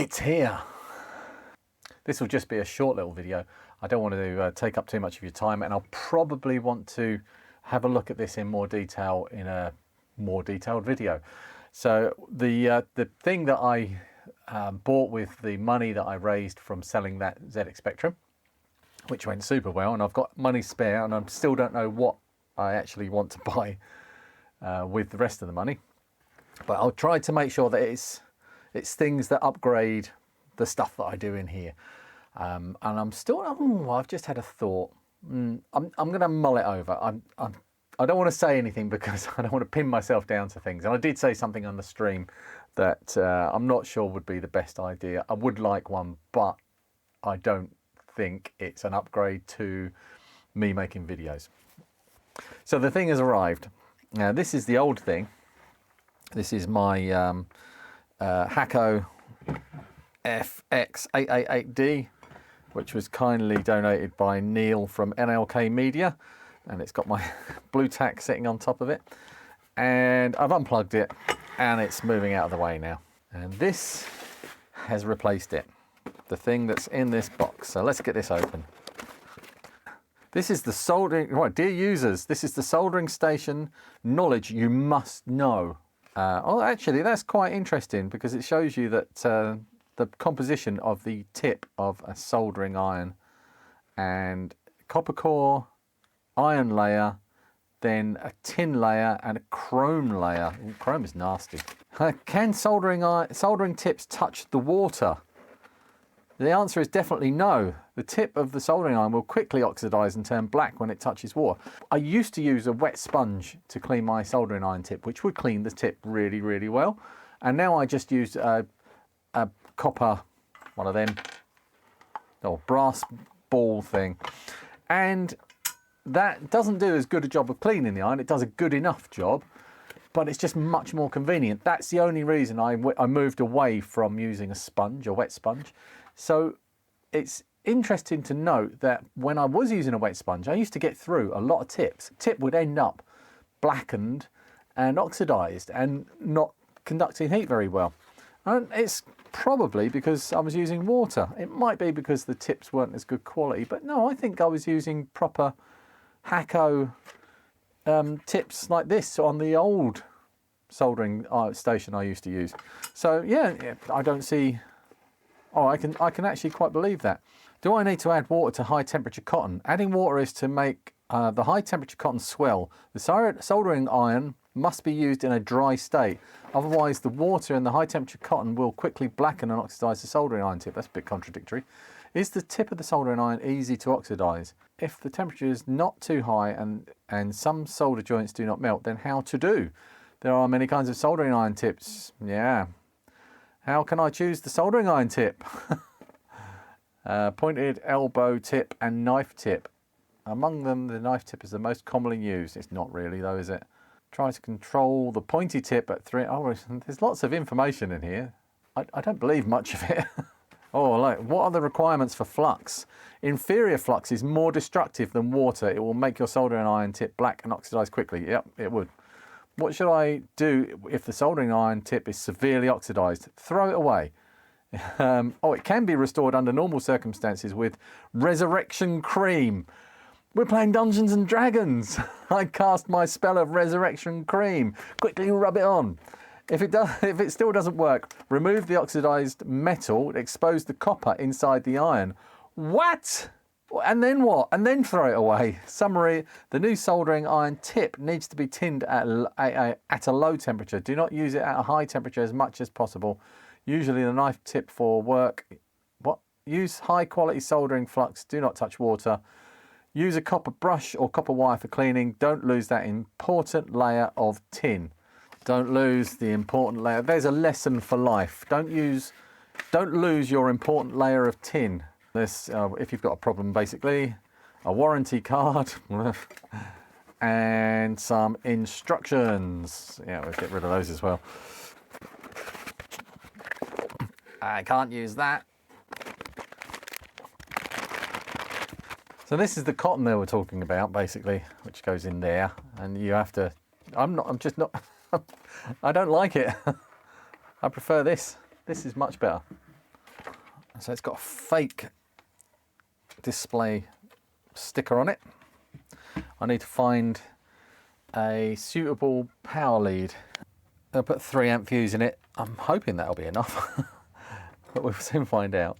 It's here. This will just be a short little video. I don't want to take up too much of your time, and I'll probably want to have a look at this in more detail in a more detailed video. So the thing that I bought with the money that I raised from selling that ZX Spectrum, which went super well, and I've got money spare, and I still don't know what I actually want to buy with the rest of the money. But I'll try to make sure that it's things that upgrade the stuff that I do in here. And I'm still, I've just had a thought. I'm going to mull it over. I don't want to say anything because I don't want to pin myself down to things. And I did say something on the stream that I'm not sure would be the best idea. I would like one, but I don't think it's an upgrade to me making videos. So the thing has arrived. Now this is the old thing. This is my Hakko FX888D, which was kindly donated by Neil from NLK Media, and it's got my blue tack sitting on top of it, and I've unplugged it and it's moving out of the way now, and this has replaced it, the thing that's in this box. So let's get this open. This is the soldering, right, dear users, this is the soldering station knowledge you must know. Oh, actually, that's quite interesting because it shows you that the composition of the tip of a soldering iron, and copper core, iron layer, then a tin layer and a chrome layer. Ooh, chrome is nasty. Can soldering tips touch the water? The answer is definitely no. The tip of the soldering iron will quickly oxidize and turn black when it touches water. I used to use a wet sponge to clean my soldering iron tip, which would clean the tip really, really well. And now I just use a copper, one of them, or brass ball thing. And that doesn't do as good a job of cleaning the iron. It does a good enough job, but it's just much more convenient. That's the only reason I moved away from using a sponge, a wet sponge. So it's interesting to note that when I was using a wet sponge, I used to get through a lot of tips. Tip would end up blackened and oxidized and not conducting heat very well. And it's probably because I was using water. It might be because the tips weren't as good quality, but no, I think I was using proper Hakko tips like this on the old soldering station I used to use. So yeah, I don't see. Oh, I can actually quite believe that. Do I need to add water to high temperature cotton? Adding water is to make the high temperature cotton swell. The soldering iron must be used in a dry state. Otherwise, the water in the high temperature cotton will quickly blacken and oxidize the soldering iron tip. That's a bit contradictory. Is the tip of the soldering iron easy to oxidize? If the temperature is not too high and some solder joints do not melt, then how to do? There are many kinds of soldering iron tips. Yeah. How can I choose the soldering iron tip? Pointed elbow tip and knife tip. Among them, the knife tip is the most commonly used. It's not really though, is it? Try to control the pointy tip at 3. Oh, there's lots of information in here. I don't believe much of it. Oh, like, what are the requirements for flux? Inferior flux is more destructive than water. It will make your soldering iron tip black and oxidize quickly. Yep, it would. What should I do if the soldering iron tip is severely oxidized? Throw it away. Oh, it can be restored under normal circumstances with resurrection cream. We're playing Dungeons and Dragons. I cast my spell of resurrection cream. Quickly rub it on. If it still doesn't work, remove the oxidized metal, expose the copper inside the iron. What? And then what? And then throw it away. Summary, the new soldering iron tip needs to be tinned at a low temperature. Do not use it at a high temperature as much as possible. Usually the knife tip for work. What? Use high quality soldering flux. Do not touch water. Use a copper brush or copper wire for cleaning. Don't lose that important layer of tin. Don't lose the important layer. There's a lesson for life. Don't lose your important layer of tin. This, if you've got a problem, basically, a warranty card and some instructions. Yeah, we'll get rid of those as well. I can't use that. So this is the cotton they were talking about, basically, which goes in there, and you have to. I'm just not. I don't like it. I prefer this. This is much better. So it's got a fake display sticker on it. I need to find a suitable power lead. I'll put 3 amp fuse in it. I'm hoping that'll be enough, but we'll soon find out.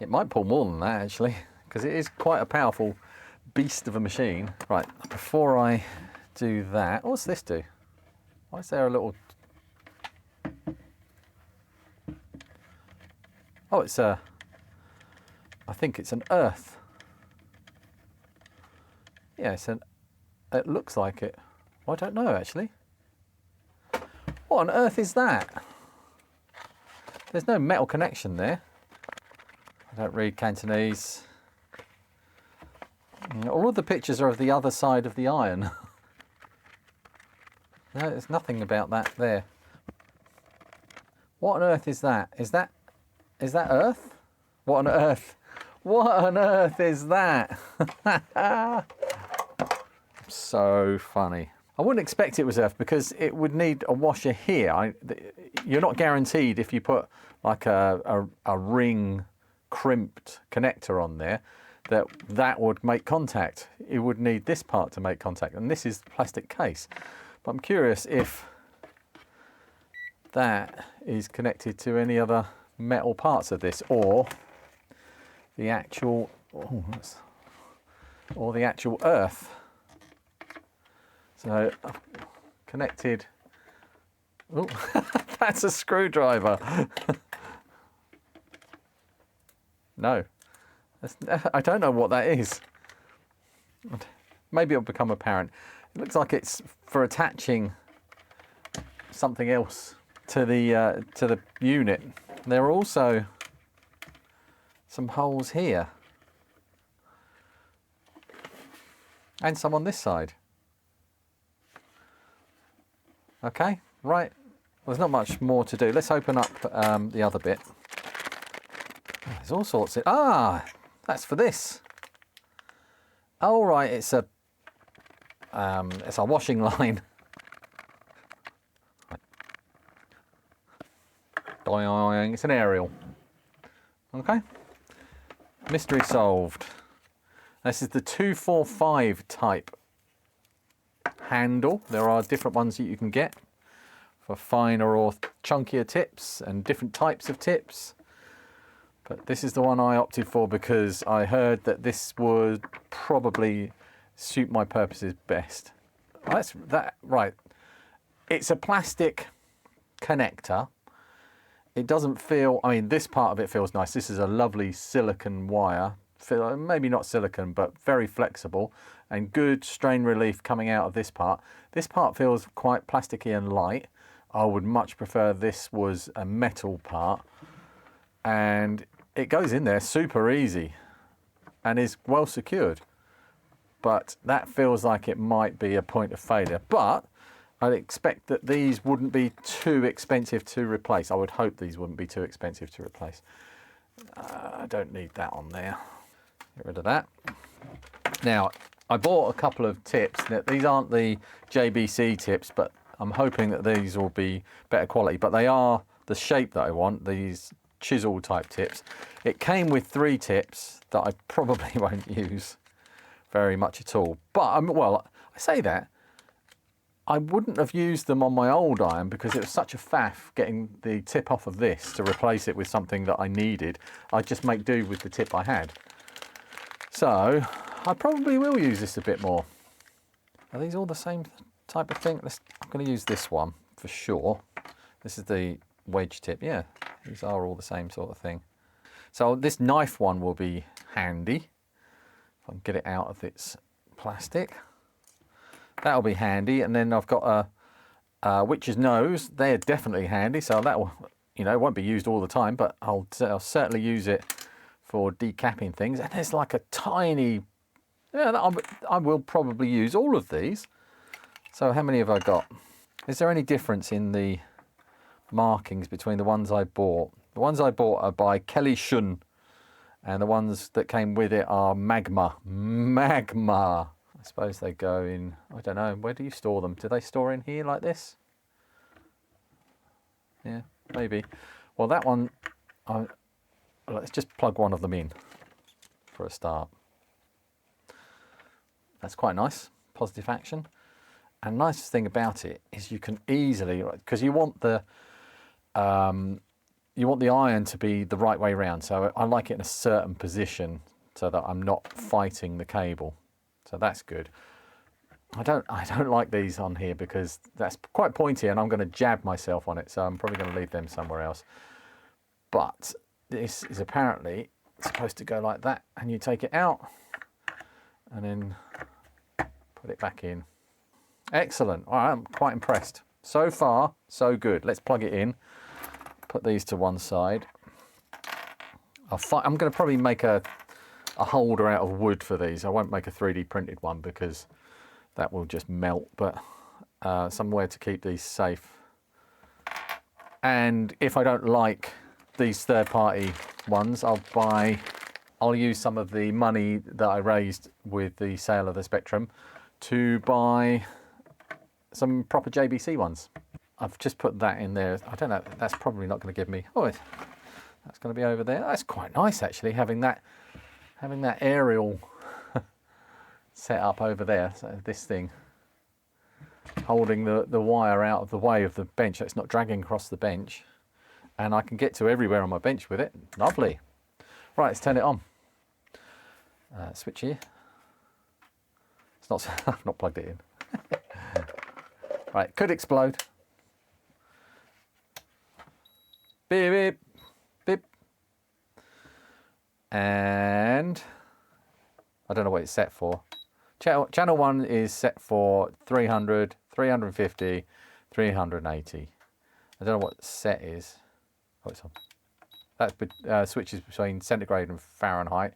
It might pull more than that actually, because it is quite a powerful beast of a machine. Right, before I do that, what's this do? Why is there a little... Oh, it's a... I think it's an earth. Yeah, it's an... It looks like it. Well, I don't know actually. What on earth is that? There's no metal connection there. I don't read Cantonese. All of the pictures are of the other side of the iron. No, there's nothing about that there. What on earth is that? Is that earth? What on earth? What on earth is that? So funny. I wouldn't expect it was earth because it would need a washer here. You're not guaranteed if you put like a ring crimped connector on there that would make contact. It would need this part to make contact, and this is the plastic case. But I'm curious if that is connected to any other metal parts of this, or the actual, or the actual earth. So I've connected. Oh, that's a screwdriver. No, I don't know what that is. Maybe it'll become apparent. It looks like it's for attaching something else to the unit. There are also some holes here and some on this side. Okay, right. Well, there's not much more to do. Let's open up the other bit. There's all sorts of... Ah, that's for this. Oh, right, it's a washing line. It's an aerial. Okay. Mystery solved. This is the 245 type handle. There are different ones that you can get for finer or chunkier tips and different types of tips. But this is the one I opted for because I heard that this would probably suit my purposes best. That's that, right. It's a plastic connector. It doesn't feel, I mean, this part of it feels nice. This is a lovely silicon wire. Maybe not silicon, but very flexible and good strain relief coming out of this part. This part feels quite plasticky and light. I would much prefer this was a metal part. And it goes in there super easy and is well secured. But that feels like it might be a point of failure. But I'd expect that these wouldn't be too expensive to replace. I would hope these wouldn't be too expensive to replace. I don't need that on there. Get rid of that. Now, I bought a couple of tips. Now, these aren't the JBC tips, but I'm hoping that these will be better quality. But they are the shape that I want, these chisel type tips. It came with 3 tips that I probably won't use very much at all. But, well, I say that. I wouldn't have used them on my old iron because it was such a faff getting the tip off of this to replace it with something that I needed. I'd just make do with the tip I had. So I probably will use this a bit more. Are these all the same type of thing? I'm going to use this one for sure. This is the wedge tip. Yeah, these are all the same sort of thing. So this knife one will be handy. If I can get it out of its plastic. That'll be handy. And then I've got a witch's nose. They're definitely handy. So that will, you know, won't be used all the time, but I'll certainly use it for decapping things. And there's like a tiny, yeah, I will probably use all of these. So how many have I got? Is there any difference in the markings between the ones I bought? The ones I bought are by Kelly Shun, and the ones that came with it are Magma. Magma. I suppose they go in, I don't know, where do you store them? Do they store in here like this? Yeah, maybe. Well, that one, let's just plug one of them in for a start. That's quite nice, positive action. And nice thing about it is you can easily, because you want the iron to be the right way around. So I like it in a certain position so that I'm not fighting the cable. So that's good. I don't like these on here because that's quite pointy and I'm going to jab myself on it. So I'm probably going to leave them somewhere else. But this is apparently supposed to go like that, and you take it out and then put it back in. Excellent. All right, I'm quite impressed. So far, so good. Let's plug it in. Put these to one side. I'm going to probably make a holder out of wood for these. I won't make a 3D printed one because that will just melt, but somewhere to keep these safe. And if I don't like these third-party ones, I'll use some of the money that I raised with the sale of the Spectrum to buy some proper JBC ones. I've just put that in there. I don't know, that's probably not going to give me, that's going to be over there. That's quite nice actually, having that aerial set up over there. So this thing holding the wire out of the way of the bench, so it's not dragging across the bench, and I can get to everywhere on my bench with it. Lovely. Right, let's turn it on. Switch here. It's not, I've not plugged it in. Right, could explode. Beep, beep, beep. And I don't know what it's set for. Channel 1 is set for 300, 350, 380. I don't know what set is. Oh, it's on. That switches between centigrade and Fahrenheit.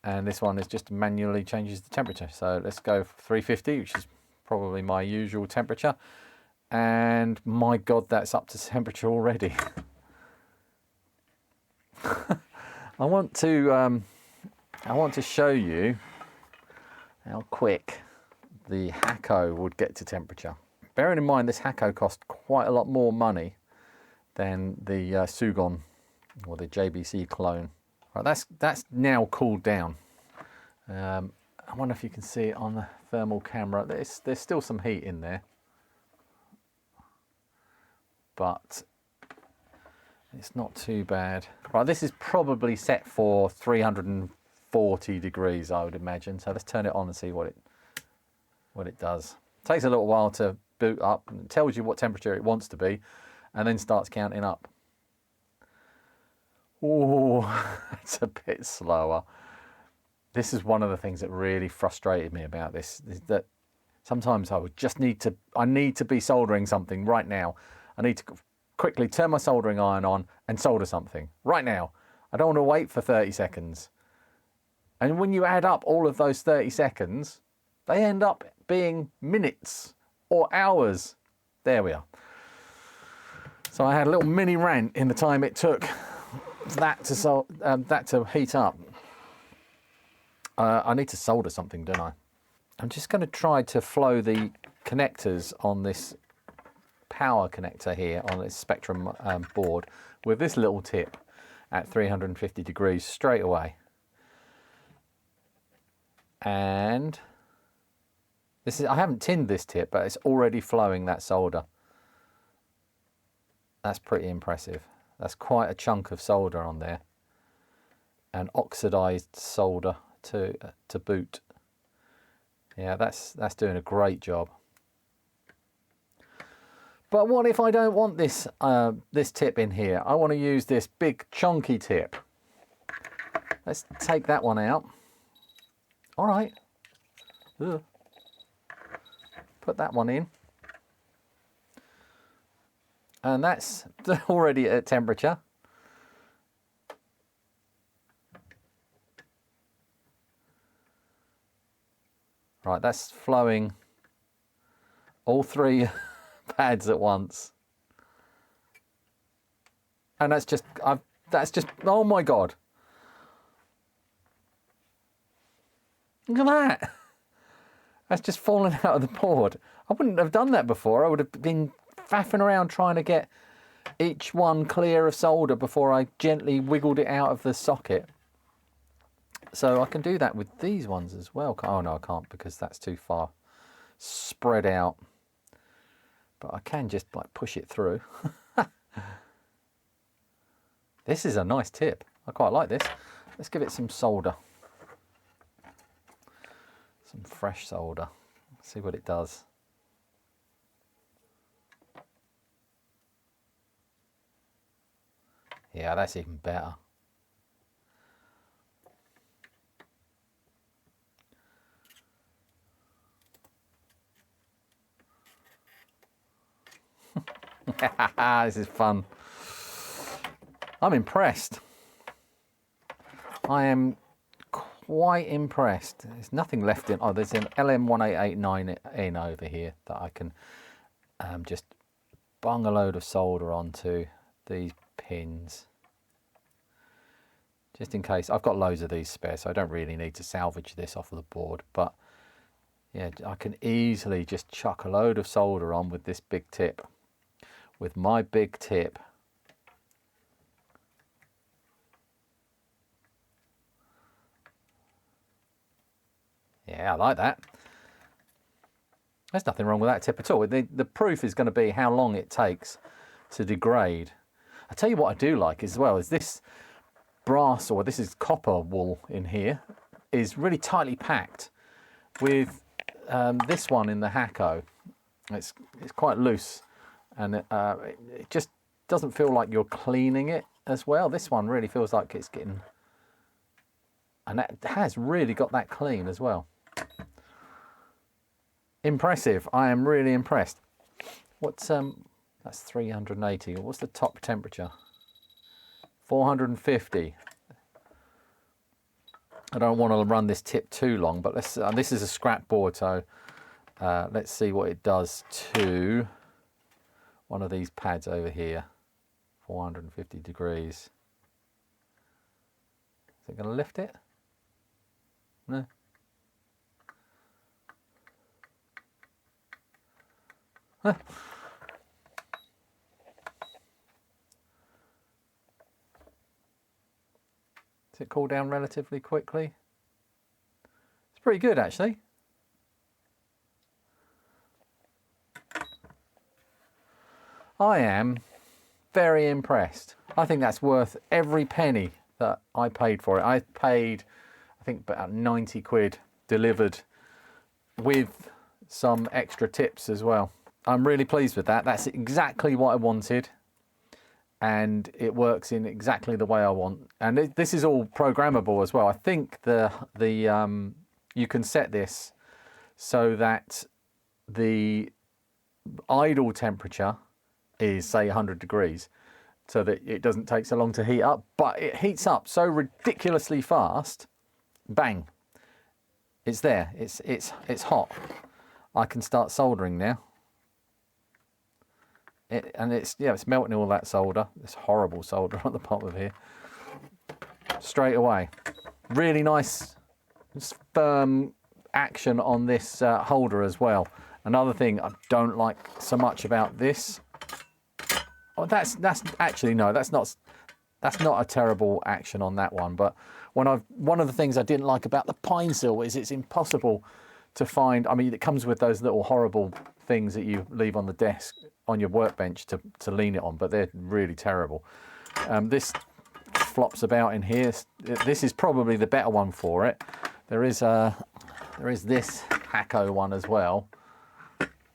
And this one is just manually changes the temperature. So let's go for 350, which is probably my usual temperature. And my God, that's up to temperature already. I want to show you how quick the Hakko would get to temperature. Bearing in mind this Hakko cost quite a lot more money than the Sugon or the JBC clone. Right, that's now cooled down. I wonder if you can see it on the thermal camera. There's still some heat in there, but it's not too bad. Right, this is probably set for 340 degrees, I would imagine. So let's turn it on and see what it does. It takes a little while to boot up, and it tells you what temperature it wants to be, and then starts counting up. Oh, it's a bit slower. This is one of the things that really frustrated me about this, is that sometimes I need to be soldering something right now. I need to quickly turn my soldering iron on and solder something right now. I don't want to wait for 30 seconds. And when you add up all of those 30 seconds, they end up being minutes or hours. There we are. So I had a little mini rant in the time it took that to heat up. I need to solder something, don't I? I'm just going to try to flow the connectors on this power connector here on this Spectrum board with this little tip at 350 degrees straight away. And this is, I haven't tinned this tip, but it's already flowing that solder. That's pretty impressive. That's quite a chunk of solder on there, and oxidized solder to boot. Yeah, that's doing a great job. But what if I don't want this this tip in here? I want to use this big chunky tip. Let's take that one out. All right. Ugh. Put that one in. And that's already at temperature. Right, that's flowing all three pads at once. And that's just, oh my God. Look at that. That's just fallen out of the board. I wouldn't have done that before. I would have been faffing around trying to get each one clear of solder before I gently wiggled it out of the socket. So I can do that with these ones as well. Oh no, I can't because that's too far spread out. But I can just like push it through. This is a nice tip. I quite like this. Let's give it some solder. Some fresh solder. See what it does. Yeah, that's even better. This is fun. I'm impressed. I am quite impressed. There's nothing left in. Oh, there's an LM1889 in over here that I can just bung a load of solder onto these pins. Just in case. I've got loads of these spare, so I don't really need to salvage this off of the board. But yeah, I can easily just chuck a load of solder on with this big tip. With my big tip. Yeah, I like that. There's nothing wrong with that tip at all. The proof is going to be how long it takes to degrade. I tell you what I do like as well is this brass, or this is copper wool in here, is really tightly packed. With this one in the Hakko, it's quite loose. And it just doesn't feel like you're cleaning it as well. This one really feels like it's getting... And it has really got that clean as well. Impressive. I am really impressed. What's... that's 380. What's the top temperature? 450. I don't want to run this tip too long, but let's... this is a scrap board, so let's see what it does to... one of these pads over here, 450 degrees. Is it going to lift it? No. Huh. Does it cool down relatively quickly? It's pretty good actually. I am very impressed. I think that's worth every penny that I paid for it. I paid, I think, about 90 quid delivered with some extra tips as well. I'm really pleased with that. That's exactly what I wanted. And it works in exactly the way I want. And this is all programmable as well. I think you can set this so that the idle temperature is say 100 degrees so that it doesn't take so long to heat up, but it heats up so ridiculously fast. Bang, it's there, it's hot. I can start soldering now. And it's melting all that solder, this horrible solder on the bottom of here, straight away. Really nice firm action on this holder as well. Another thing I don't like so much about this, oh, that's actually, no, that's not a terrible action on that one. But one of the things I didn't like about the pine seal is it's impossible to find. I mean, it comes with those little horrible things that you leave on the desk on your workbench to lean it on, but they're really terrible. This flops about in here. This is probably the better one for it. There is this Hakko one as well.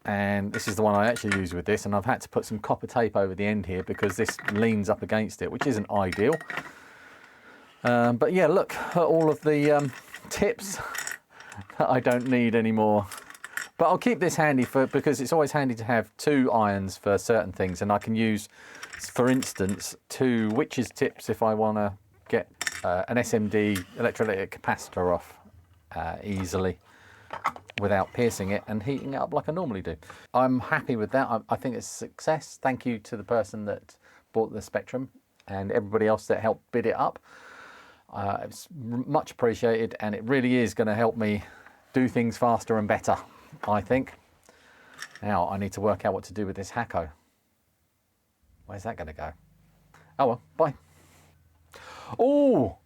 And this is the one I actually use with this, and I've had to put some copper tape over the end here because this leans up against it, which isn't ideal. But yeah, look at all of the tips that I don't need anymore. But I'll keep this handy because it's always handy to have two irons for certain things, and I can use, for instance, two witches tips if I want to get an SMD electrolytic capacitor off easily, without piercing it and heating it up like I normally do. I'm happy with that. I think it's a success. Thank you to the person that bought the Spectrum and everybody else that helped bid it up. It's much appreciated, and it really is going to help me do things faster and better, I think. Now I need to work out what to do with this Hakko. Where's that going to go? Oh well, bye. Oh,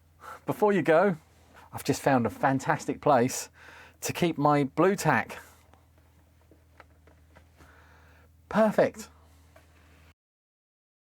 before you go, I've just found a fantastic place to keep my blue tack. Perfect.